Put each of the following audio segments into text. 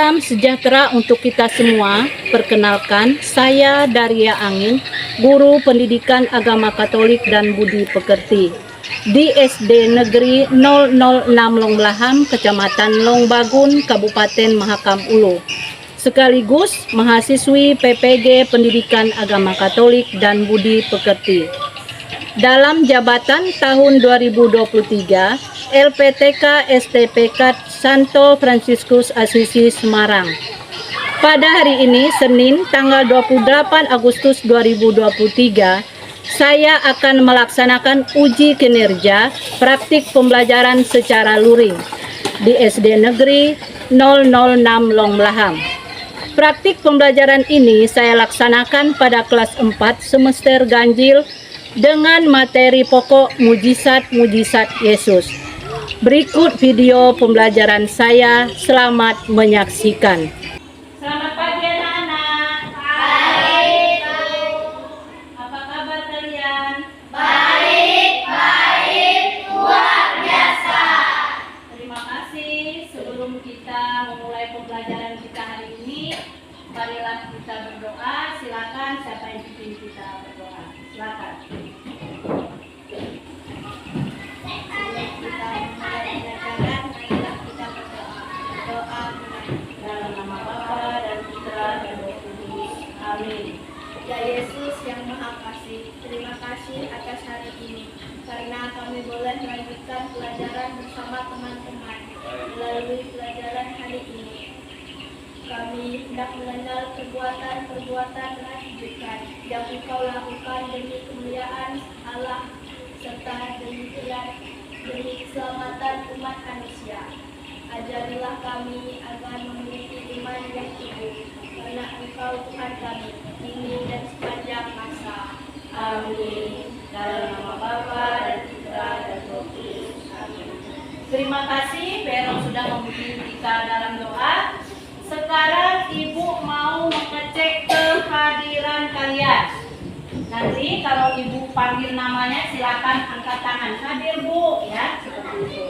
Salam sejahtera untuk kita semua. Perkenalkan, saya Daria Angin, Guru Pendidikan Agama Katolik dan Budi Pekerti di SD Negeri 006 Longlaham, Kecamatan Longbagun, Kabupaten Mahakam Ulu. Sekaligus mahasiswi PPG Pendidikan Agama Katolik dan Budi Pekerti. Dalam jabatan tahun 2023, LPTK STPK Santo Fransiskus Asisi Semarang. Pada hari ini, Senin, tanggal 28 Agustus 2023, saya akan melaksanakan uji kinerja praktik pembelajaran secara luring di SD Negeri 006 Longlaham. Praktik pembelajaran ini saya laksanakan pada kelas 4 semester ganjil dengan materi pokok mujizat-mujizat Yesus. Berikut video pembelajaran saya. Selamat menyaksikan. Selamat pagi anak-anak. Baik. Apa kabar kalian? Baik. Luar biasa. Terima kasih. Sebelum kita memulai pembelajaran kita hari ini, marilah kita berdoa. Silakan, siapa yang pimpin kita berdoa? Silakan. Ya Yesus yang Maha Kasih, terima kasih atas hari ini karena kami boleh melanjutkan pelajaran bersama teman-teman. Melalui pelajaran hari ini, kami hendak mengenal perbuatan-perbuatan menakjubkan yang Engkau lakukan demi kemuliaan Allah serta demi keselamatan umat manusia. Ajarilah kami agar memiliki iman yang teguh, karena Engkau Tuhan kami, kini dan sepanjang masa. Amin. Dalam nama Bapa dan Putra dan Roh Kudus. Amin. Terima kasih Vero sudah membimbing kita dalam doa. Sekarang Ibu mau mengecek kehadiran kalian. Nanti kalau Ibu panggil namanya silakan angkat tangan. Hadir Bu, ya, seperti itu.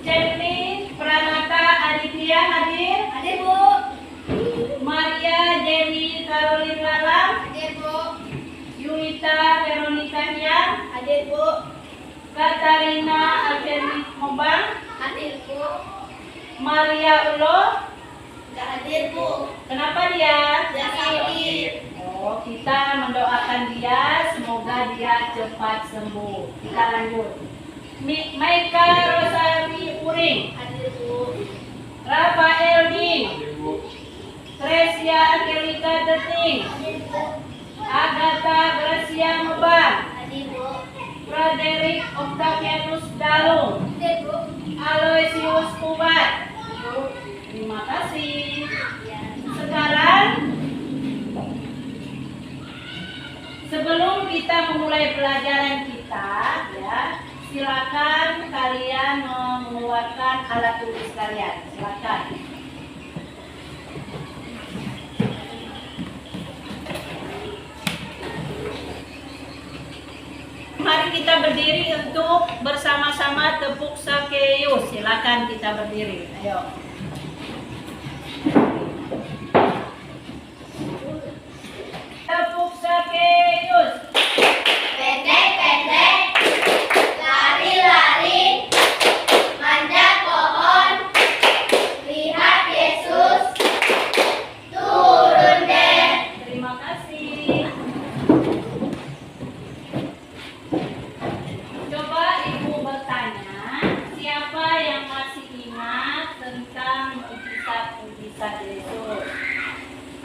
Jenny Pranata Aditya hadir. Hadir Bu. Maria Jenny Caroline Lalam. Hadir Bu. Yulita Veronica Hyang. Hadir Bu. Katarina Alfeni Mobang. Hadir Bu. Maria Ulo. Tidak hadir Bu. Kenapa dia? Dia sakit. Oh, kita mendoakan dia, semoga dia cepat sembuh. Kita lanjut. Maika Rosari Uring. Hadir Bu. Rafael Ding. Tresia Angelika Deting. Hadir Bu. Agatha Gracia Mebang. Hadir Bu. Frederick Octavianus Dalung. Hadir Bu. Aloysius Kubat. Terima kasih. Ya. Sekarang, sebelum kita memulai pelajaran kita, ya, silakan kalian mengeluarkan alat tulis kalian. Silakan. Mari kita berdiri untuk bersama-sama tepuk Sakeus. Silakan kita berdiri. Ayo. Tepuk Sakeus. Pendek-pendek, lari-lari, manjat pohon, lihat Yesus, turun deh. Terima kasih. Coba Ibu bertanya, siapa yang masih ingat tentang mujizat-mujizat Yesus?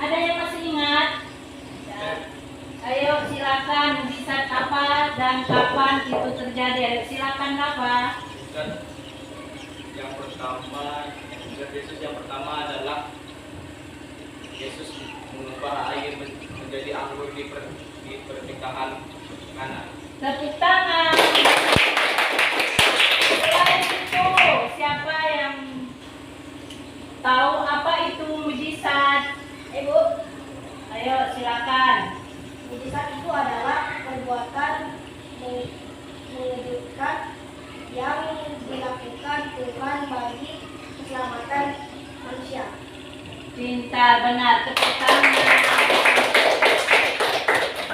Ada yang masih ingat? Ya. Ayo silakan, mujizat apa dan kapan itu terjadi? Ayo silakan Rafa. Yang pertama, mujizat Yesus yang pertama adalah Yesus mengubah air menjadi anggur di pernikahan Kana. Tepuk tangan. Selain itu, siapa yang tahu apa itu mujizat? Ibu, Ayo silakan. mujizat itu adalah perbuatan mengejutkan yang dilakukan Tuhan bagi keselamatan manusia. Pintar, benar. Tepuk tangan.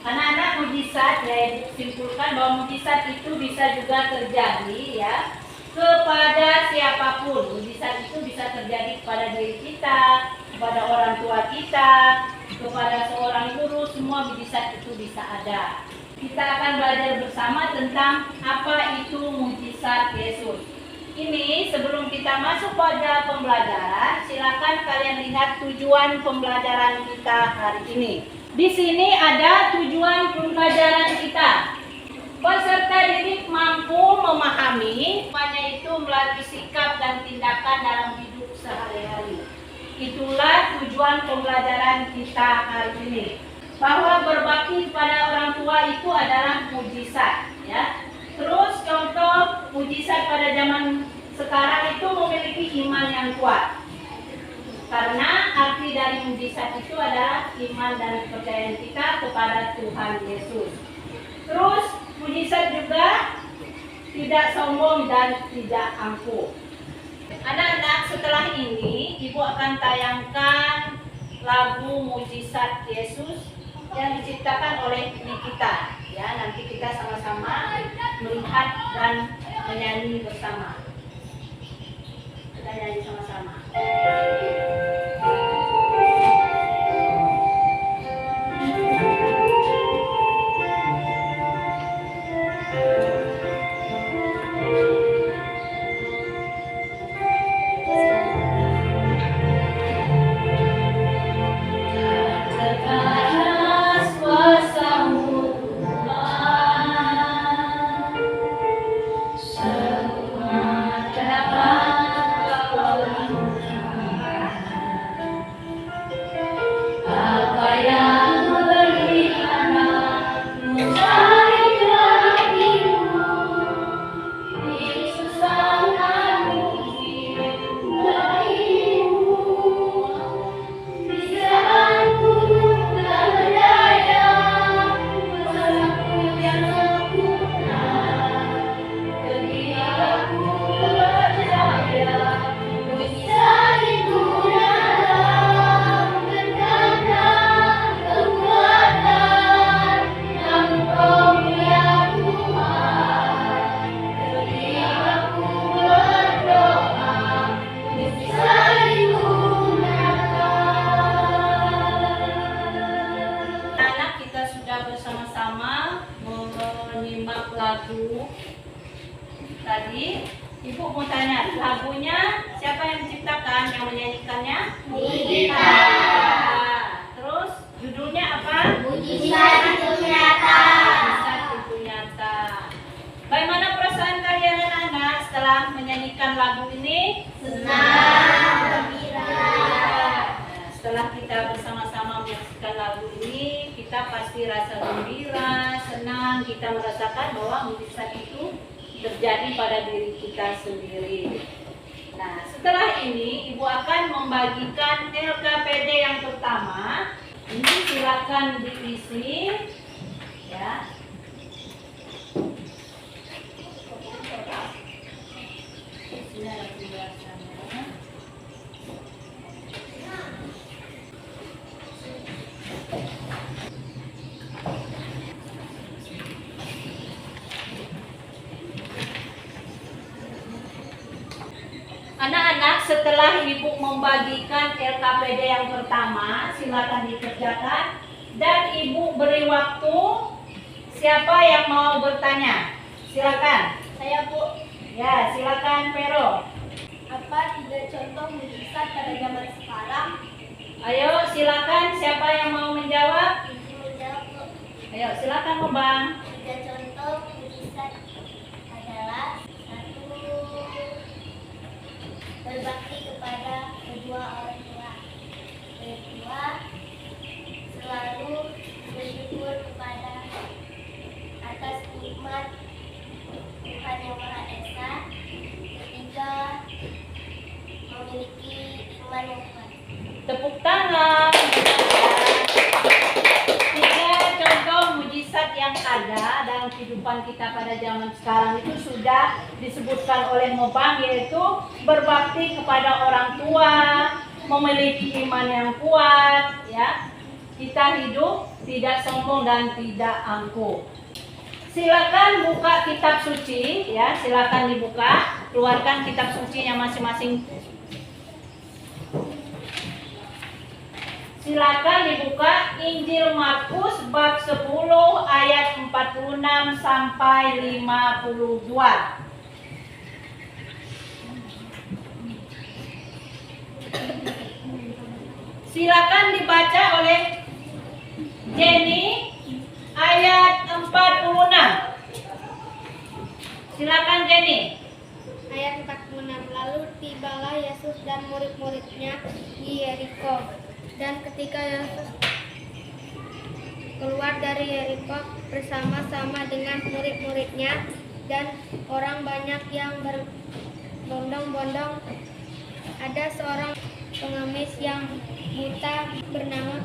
Anak-anak, mujizat, ya, simpulkan bahwa mujizat itu bisa juga terjadi ya kepada siapapun. Mujizat itu bisa terjadi kepada diri kita, kepada orang tua kita, kepada seorang guru. Semua mujizat itu bisa ada. Kita akan belajar bersama tentang apa itu mujizat Yesus. Ini sebelum kita masuk pada pembelajaran, silakan kalian lihat tujuan pembelajaran kita hari ini. Di sini ada tujuan pembelajaran kita. Peserta didik mampu memahami, semuanya itu melalui sikap dan tindakan dalam hidup sehari-hari. Itulah tujuan pembelajaran kita hari ini. Bahwa berbakti kepada orang tua itu adalah mujizat, ya. Terus contoh mujizat pada zaman sekarang itu memiliki iman yang kuat. Karena arti dari mujizat itu adalah iman dan kepercayaan kita kepada Tuhan Yesus. Terus mujizat juga tidak sombong dan tidak angkuh. Anak-anak, setelah ini Ibu akan tayangkan lagu mujizat Yesus yang diciptakan oleh Nikita. Ya, nanti kita sama-sama melihat dan menyanyi bersama. Kita nyanyi sama-sama. Lagu tadi, Ibu mau tanya, lagunya siapa yang menciptakan, yang menyanyikannya? Nikita. Terus judulnya apa? Mujizat itu nyata. Mujizat itu nyata. Bagaimana perasaan kalian anak-anak setelah menyanyikan lagu ini? Senang, gembira. Setelah kita bersama-sama menyaksikan lagu ini, kita pasti rasa gembira, senang, kita merasakan bahwa mujizat itu terjadi pada diri kita sendiri. Nah, setelah ini Ibu akan membagikan LKPD yang pertama. Ini silakan diisi, ya. Sini ada penjelasannya. Anak-anak, setelah Ibu membagikan LKPD yang pertama, silakan dikerjakan dan Ibu beri waktu. Siapa yang mau bertanya? Silakan. Saya Bu. Ya, silakan Pero. Apa 3 contoh mujizat pada zaman sekarang? Ayo, silakan. Siapa yang mau menjawab? Izin menjawab Bu. Ayo, silakan Bang. 3 contoh mujizat adalah: 1. Berbakti kepada kedua orang tua. 2. Selalu bersyukur kepada atas nikmat Tuhan yang Maha Esa. 3. Memiliki iman yang kuat. Tepuk tangan. 3 contoh mujizat yang ada dalam kehidupan kita pada zaman sekarang itu sudah disebutkan oleh Mobang, yaitu berbakti kepada orang tua, memiliki iman yang kuat, ya. Kita hidup tidak sombong dan tidak angkuh. Silakan buka kitab suci, ya. Silakan dibuka, keluarkan kitab sucinya masing-masing. Silakan dibuka Injil Markus bab 10 ayat 46 sampai 52. Silakan dibaca oleh Jenny ayat 46. Silakan Jenny. Ayat 46. Lalu tibalah Yesus dan murid-muridnya di Yeriko. Dan ketika Yesus keluar dari Yeriko bersama-sama dengan murid-muridnya dan orang banyak yang berbondong-bondong, ada seorang pengemis yang buta bernama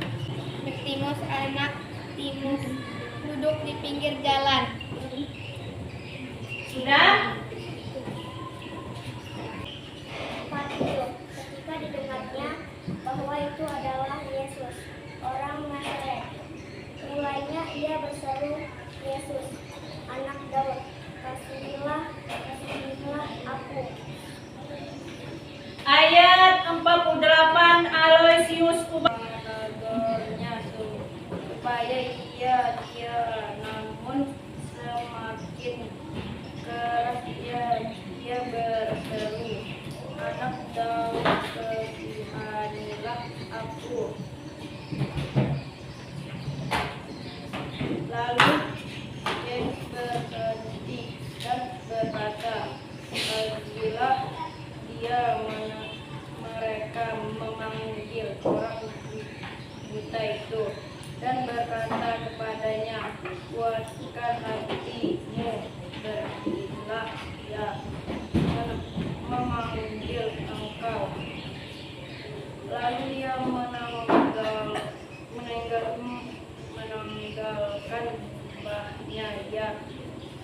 Bartimeus anak Timeus duduk di pinggir jalan. Sudah? Ketika didengarnya bahwa itu adalah Yesus, orang Nazaret, mulainya ia berseru, Yesus, anak Daud, kasihilah aku. Ayat 48 Aloysius Menegurnya supaya ia namun semakin keras ia berseru, anak Daud, kasihanilah aku. Lalu Yesus berhenti dan berkata, pergilah. Mereka memanggil orang buta itu dan berkata kepadanya, kuatkan hatimu, pergilah, ia memanggil engkau. Lalu ia meninggalkan mbahnya, ia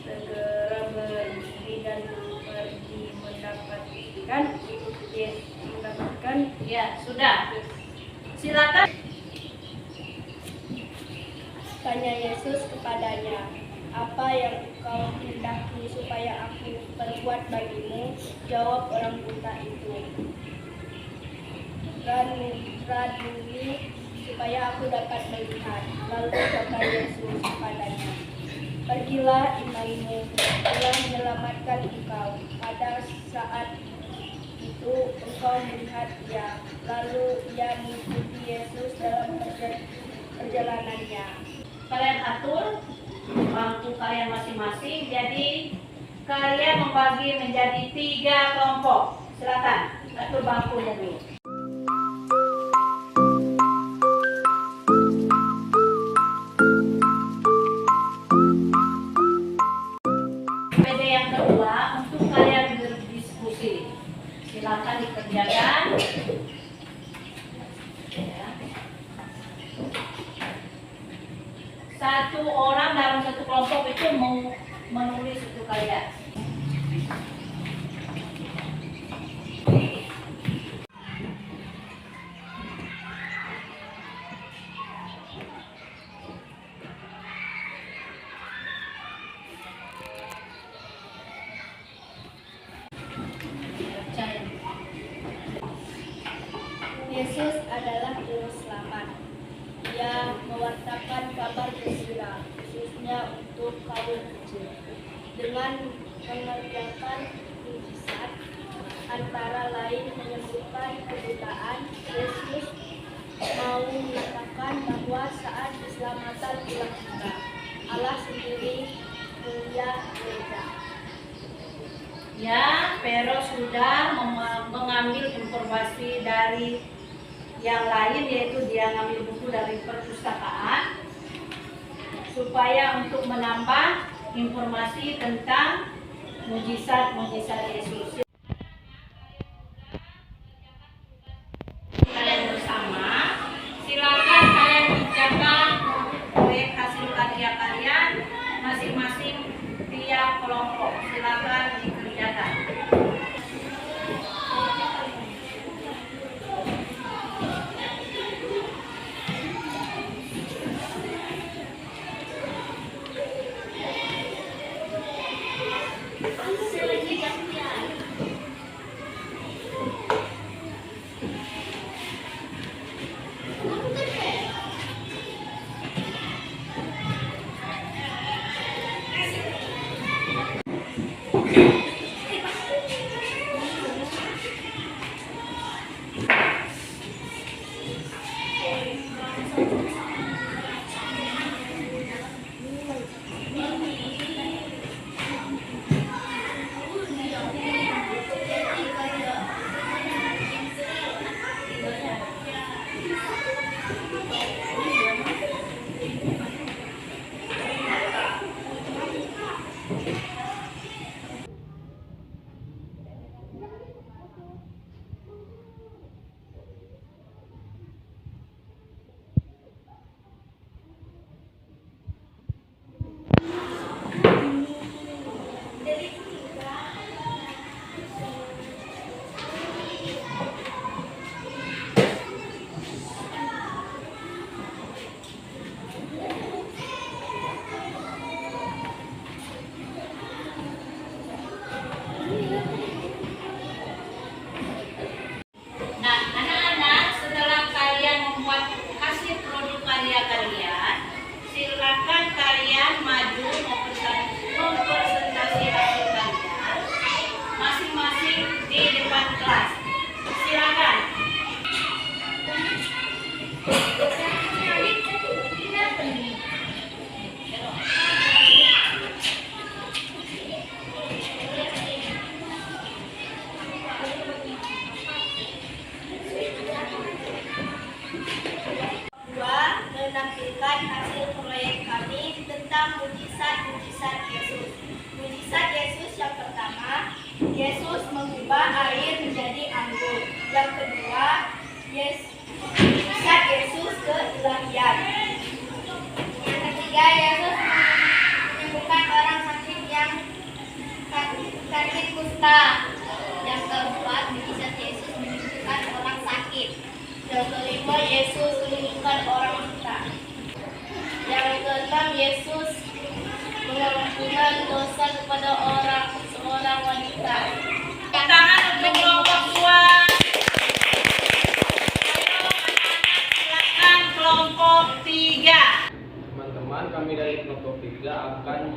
segera berdiri dan pergi mendapatkan ya, sudah. Silakan. Tanya Yesus kepadanya, apa yang engkau hendaki supaya aku perbuat bagimu? Jawab orang buta itu, raduni, supaya aku dapat melihat. Lalu kata Yesus kepadanya, pergilah, imanmu telah menyelamatkan engkau. Pada saat itu engkau melihat dia. Lalu ia mengikuti Yesus dalam perjalanannya. Kalian atur bangku kalian masing-masing. Jadi kalian membagi menjadi 3 kelompok. Silakan atur bangkunya dulu. PD yang kedua untuk kalian berdiskusi. Silakan dikerjakan. Ya. Satu orang dalam satu kelompok itu mau menulis untuk kalian. Yesus adalah juru selamat. Ia mewartakan kabar gembira, khususnya untuk kaum kecil. Dengan mengerjakan mujizat, antara lain menyembuhkan kebutaan, Yesus mau menyatakan bahwa saat keselamatan telah tiba. Allah sendiri mulia gereja. Ya, Pero sudah mengambil informasi dari yang lain, yaitu dia ngambil buku dari perpustakaan supaya untuk menambah informasi tentang mujizat Yesus. Kalian bersama, silakan kalian kerjakan proyek hasil karya kalian masing-masing tiap kelompok. Silakan dikerjakan. di depan kelas. Silakan. Dua, menampilkan hasil proyek kami tentang mujizat-mujizat Yesus. Mujizat Yesus yang pertama, Yesus mengubah air menjadi anggur. Yang kedua, mujizat Yesus keilahian. Yang ketiga, Yesus menyembuhkan orang sakit yang sakit kusta. Yang keempat, mujizat Yesus menyembuhkan orang sakit. Yang kelima, Yesus menyembuhkan orang buta. Yang keenam, Yesus mengampunkan dosa kepada seorang wanita. Tangan untuk kelompok 2. Ayo anak-anak, silakan kelompok 3. Teman-teman, kami dari kelompok 3 akan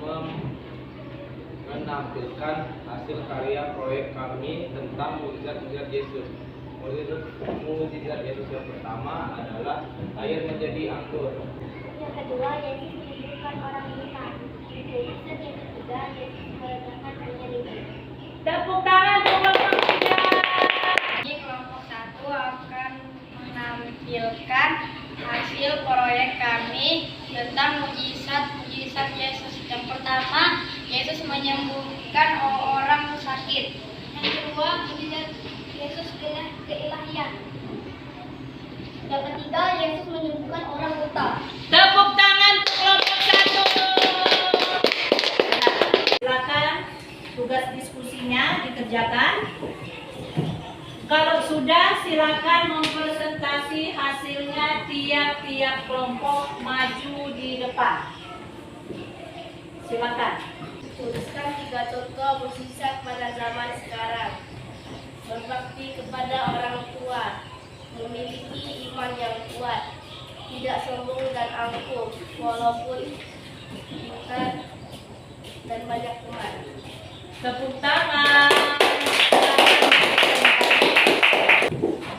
menampilkan hasil karya proyek kami tentang mujizat-mujizat Yesus. Mujizat Yesus yang pertama adalah air menjadi anggur. Yang kedua, Yesus menyembuhkan orang buta. Mujizat yang ketiga, Yesus melenyapkan penyelidik. Tepuk tangan untuk kelompok 3. Di kelompok 1 akan menampilkan hasil proyek kami tentang mujizat Yesus. Yang pertama, Yesus menyembuhkan orang sakit. Yang kedua, mujizat Yesus keilahian. Yang ketiga, Yesus menyembuhkan orang buta. Tepuk tangan untuk kelompok 1. Silakan tugas diskusinya dikerjakan. Kalau sudah, silakan mempresentasi hasilnya. Tiap-tiap kelompok maju di depan. Silakan. Tuliskan 3 contoh mujizat pada zaman sekarang. Berbakti kepada orang tua, memiliki iman yang kuat, tidak sombong dan angkuh, walaupun pintar dan banyak teman. Tepuk tangan.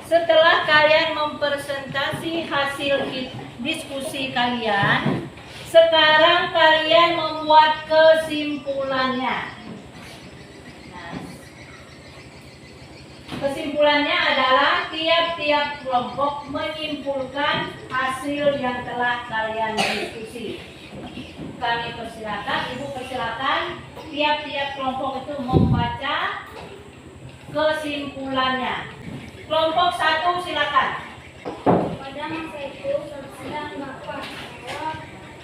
Setelah kalian mempresentasi hasil diskusi kalian, sekarang kalian membuat kesimpulannya. Kesimpulannya adalah tiap-tiap kelompok menyimpulkan hasil yang telah kalian diskusi. Kami persilakan, Ibu persilakan tiap-tiap kelompok itu membaca kesimpulannya. Kelompok 1 silakan. Pada masa itu, sedang nafas bahwa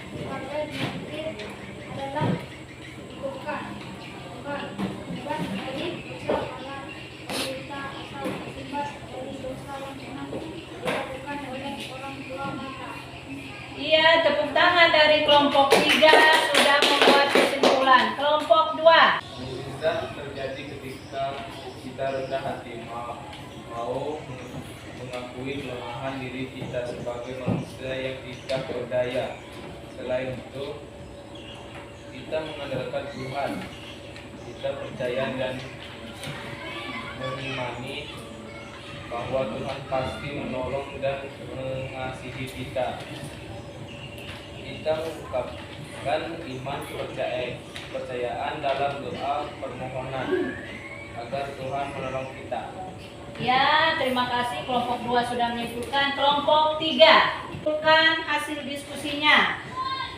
pada dikir adalah bukan bebas dari dosa Allah, penderita asal akibat dari dosa yang pernah dilakukan oleh orang tua mereka. Iya, tepuk tangan dari kelompok 3 sudah membuat kesimpulan. Kelompok 2. Mujizat terjadi ketika kita rendah hati, mau mengakui kelemahan diri kita sebagai manusia yang tidak berdaya. Selain itu, kita mengandalkan Tuhan. Kita percaya dan mengimani bahwa Tuhan pasti menolong dan mengasihi kita. Kita mengungkapkan iman kepercayaan dalam doa permohonan agar Tuhan menolong kita. Ya, terima kasih. Kelompok 2 sudah menyimpulkan. Kelompok 3, menyimpulkan hasil diskusinya.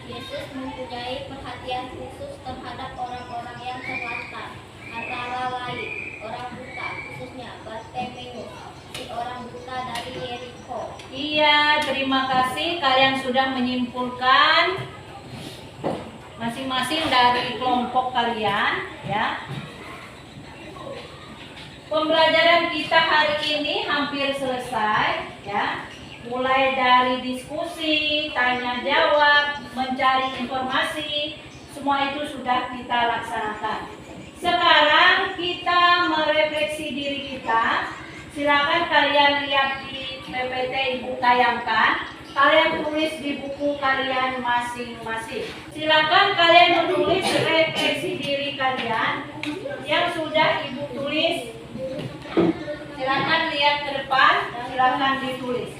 Yesus mempunyai perhatian khusus terhadap orang-orang yang terlantar, antara lain orang buta, khususnya Bartimeus, si orang buta dari Yeriko. Iya, terima kasih. Kalian sudah menyimpulkan masing-masing dari kelompok kalian, ya. Pembelajaran kita hari ini hampir selesai, ya. Mulai dari diskusi, tanya jawab, mencari informasi, semua itu sudah kita laksanakan. Sekarang kita merefleksi diri kita. Silakan kalian lihat di PPT Ibu tayangkan. Kalian tulis di buku kalian masing-masing. Silakan kalian menulis refleksi diri kalian yang sudah Ibu tulis silakan ditulis.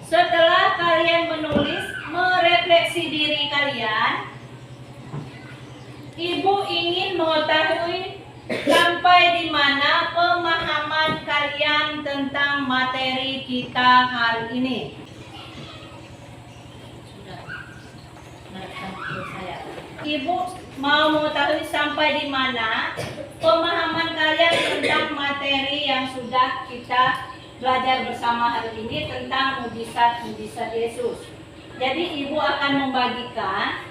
Setelah kalian menulis, merefleksi diri kalian, Ibu ingin mengetahui sampai di mana pemahaman kalian tentang materi kita hari ini. Ibu mau mengetahui sampai di mana pemahaman kalian tentang materi yang sudah kita belajar bersama hari ini tentang mujizat-mujizat Yesus. Jadi Ibu akan membagikan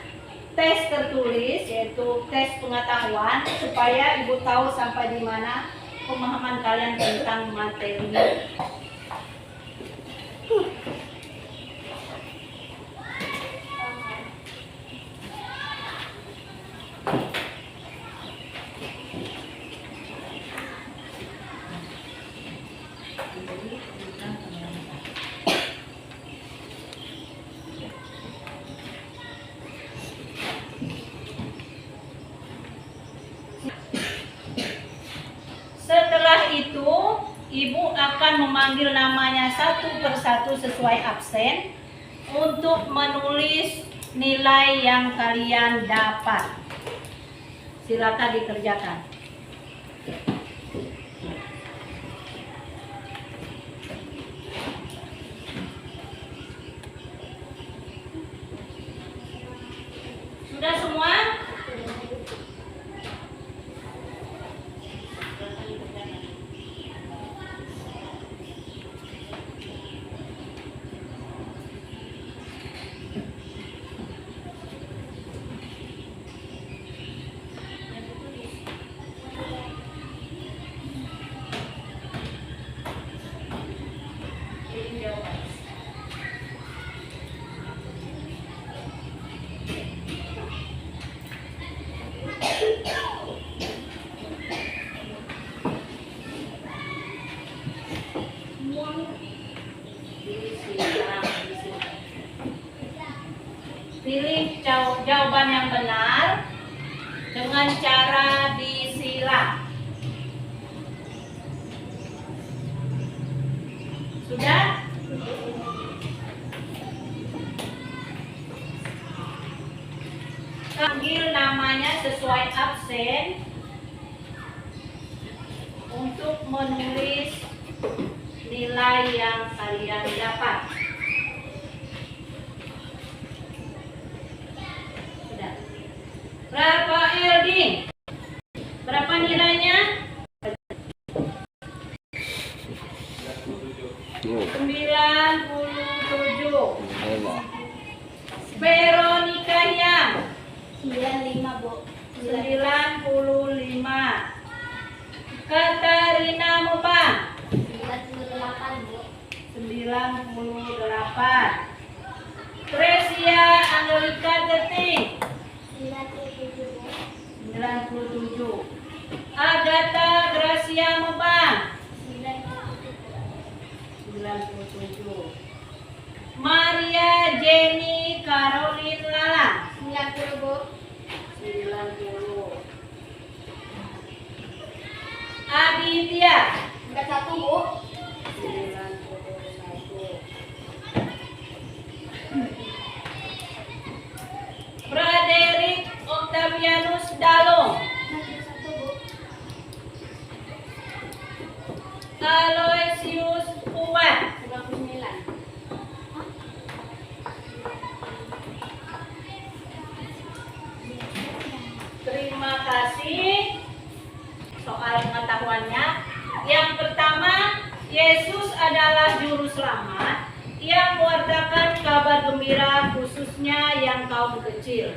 tes tertulis, yaitu tes pengetahuan, supaya Ibu tahu sampai di mana pemahaman kalian tentang materi. Setelah itu, Ibu akan memanggil namanya satu persatu sesuai absen untuk menulis nilai yang kalian dapat. Silakan dikerjakan. Sudah semua? Pilih jawaban yang benar dengan cara disilang. Sudah? Panggil namanya sesuai absen untuk menulis nilai yang kalian dapat. Sudah. Rafael Ding, berapa nilainya? 97. Veronica Yang 95, Bu. 95. Katarina Mupang 98, Bu. 98. Tresia Angelika Teting 97, Bu. 97. Agatha Gracia Mupang 97. Maria Jenny Caroline Lala 90, Bu. 90. Aditya 91, Bu. 91. Frederick Octavianus Dalung 91, Bu. Aloysius Kuat 99. Terima kasih. Soal pengetahuannya. Yang pertama, Yesus adalah juru selamat yang mewartakan kabar gembira khususnya yang kaum kecil.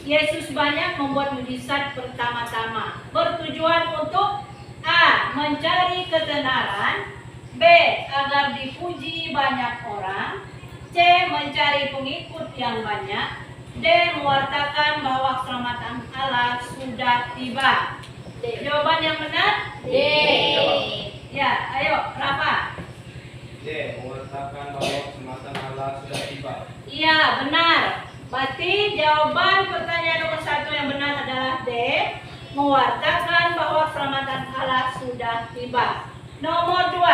Yesus banyak membuat mujizat pertama-tama bertujuan untuk A. Mencari ketenaran, B. Agar dipuji banyak orang, C. Mencari pengikut yang banyak, D. Mewartakan bahwa keselamatan Allah sudah tiba. Jawaban yang benar? D. Ya, Iya, ayo, Rafa. D. Mengatakan bahwa keselamatan Allah sudah tiba. Iya, benar. Berarti jawaban pertanyaan nomor 1 yang benar adalah D. Mewartakan bahwa keselamatan Allah sudah tiba. Nomor 2.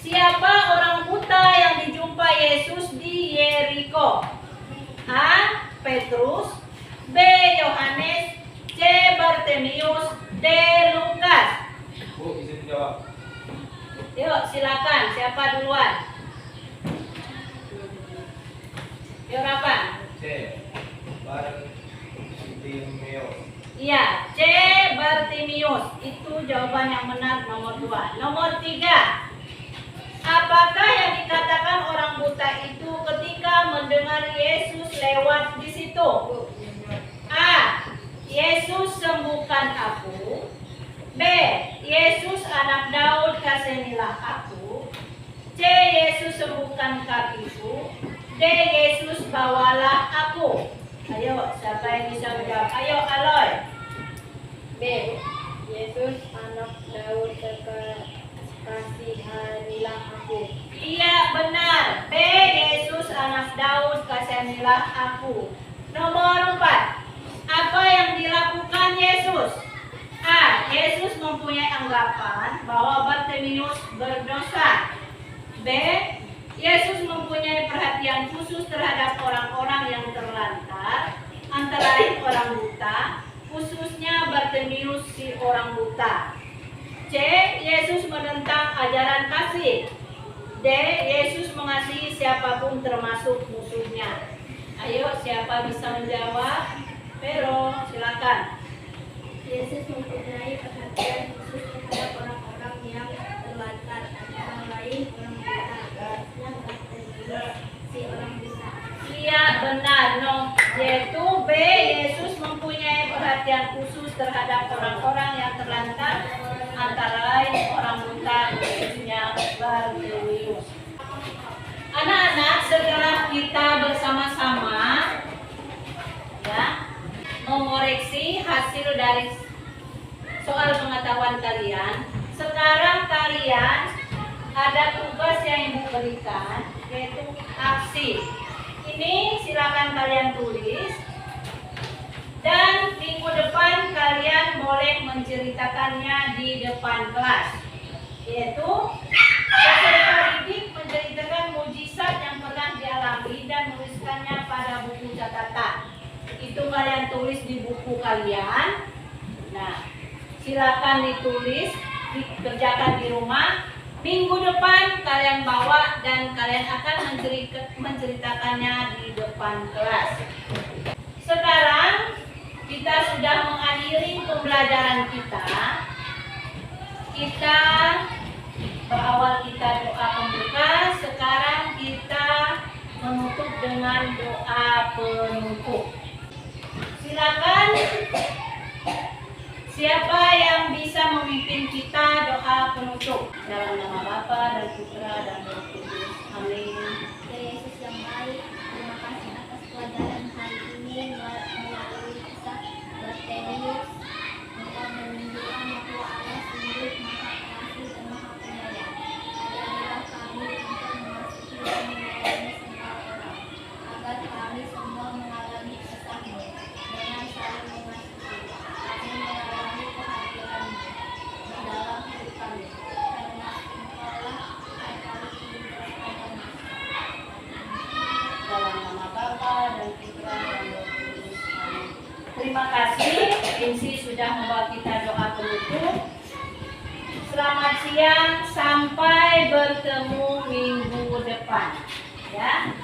Siapa orang buta yang dijumpa Yesus di Yeriko? A. Petrus, B. Yohanes, C. Bartimius, D. Lukas. Bu, izin jawab. Yuk, silakan. Siapa duluan? Yuk, Rafa. C. Bartimeus. Iya, C. Bartimius. Itu jawaban yang benar nomor 2. Nomor 3. Apakah yang dikatakan orang buta itu ketika mendengar Yesus lewat di situ? A. Yesus sembuhkan aku. B. Yesus anak Daud kasihanilah aku. C. Yesus sembuhkan kakiku. D. Yesus bawalah aku. Ayo, siapa yang bisa menjawab? Ayo, Aloy. B. Yesus anak Daud kasihanilah aku. Iya, benar. B. Yesus anak Daud kasihanilah aku. Nomor 4. Apa yang dilakukan Yesus? A. Yesus mempunyai anggapan bahwa Bartimius berdosa. B. Yesus mempunyai perhatian khusus terhadap orang-orang yang terlantar, antara lain orang buta, khususnya Bartimius si orang buta. C. Yesus menentang ajaran kasih. D. Yesus mengasihi siapapun termasuk musuhnya. Ayo, siapa bisa menjawab? Pero, silakan. Yesus mempunyai perhatian khusus terhadap orang-orang yang terlantar, antara lain orang buta, yang Bartimius si orang buta. Iya, benar. No, yaitu B. Yesus mempunyai perhatian khusus terhadap orang-orang yang terlantar, antara lain orang buta, khususnya Bartimius. Anak-anak, setelah kita bersama-sama ya mengoreksi hasil dari soal pengetahuan kalian, sekarang kalian ada tugas yang Ibu berikan, yaitu aksi. Ini silakan kalian tulis, dan minggu depan kalian boleh menceritakannya di depan kelas, yaitu peserta didik menceritakan mujizat yang pernah dialami dan menuliskannya pada buku catatan. Itu kalian tulis di buku kalian. Nah, silakan ditulis, dikerjakan di rumah. Minggu depan kalian bawa dan kalian akan menceritakannya di depan kelas. Sekarang kita sudah mengakhiri pembelajaran kita. Kita berawal kita doa pembuka, sekarang kita menutup dengan doa penutup. Silakan, siapa yang bisa memimpin kita doa penutup? Dalam nama Bapa dan Putra dan Roh Kudus. Amin. Ya Yesus yang baik, terima kasih atas pelajaran hari ini melalui kisah Bartimius. Engkau menunjukkan bahwa Allah sungguh maha pengasih dan maha penyayang. Ajarilah kami untuk mengasihi dan menyayangi semua orang, agar kami semua mengalami kasih-Mu dengan saling mengasihi. Kami mengalami kehadiran-Mu di dalam hidup kami, karena Engkaulah yang kami hidup bersama. Dalam nama Bapa dan Putra dan Roh Kudus. Amin. Terima kasih, Insi sudah membawa kita doa penutup. Selamat siang, sampai bertemu minggu depan. Ya.